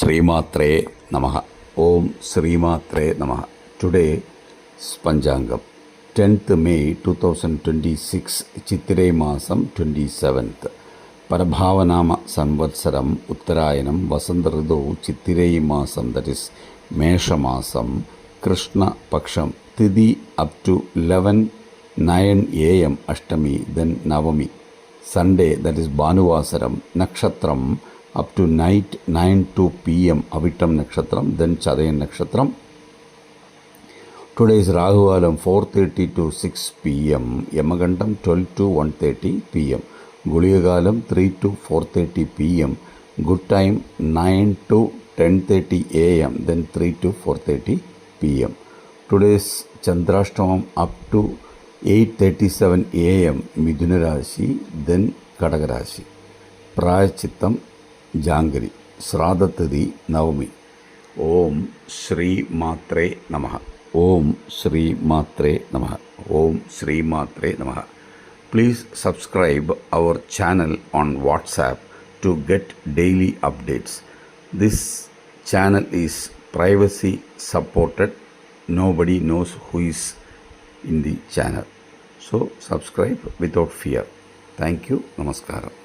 ശ്രീമാത്രേ നമഃ. ഓം ശ്രീമാത്രേ നമഃ. Today പഞ്ചാംഗം 10th May 2026, ചിത്തിരൈ മാസം 27th, പരഭാവനാമ സംവത്സരം ഉത്തരായനം, വസന്ത ഋതു ചിത്തിരൈ മാസം, ദറ്റ് ഇസ് മേഷമാസം, കൃഷ്ണപക്ഷം, തിഥി അപ് ടു 11:09 AM, അഷ്ടമി, ദെൻ നവമി, സൺഡേ, ദറ്റ് ഇസ് ഭാനുവാസരം, നക്ഷത്രം up to night 9:02 PM, Avittam Nakshatram, then Chadayan Nakshatram. Today is Rahuvalam 4:30 to 6 PM, Yamagandam 12 to 1:30 PM, Guliyagalam 3 to 4:30 PM, good time 9 to 10:30 AM, then 3 to 4:30 PM. Today's Chandrashtamam up to 8:37 AM, Midhuna Rashi, then Kadaka Rashi. Prayachittam ജാങ്കരി, ശ്രാദ്ധതിഥി Navami. ഓം ശ്രീ മാത്രേ നമഃ. ഓം ശ്രീ മാത്രേ നമഃ. ഓം ശ്രീ മാത്രേ നമഃ. Please subscribe our channel on WhatsApp to get daily updates. This channel is privacy supported. Nobody knows who is in the channel. So subscribe without fear. Thank you. Namaskaram.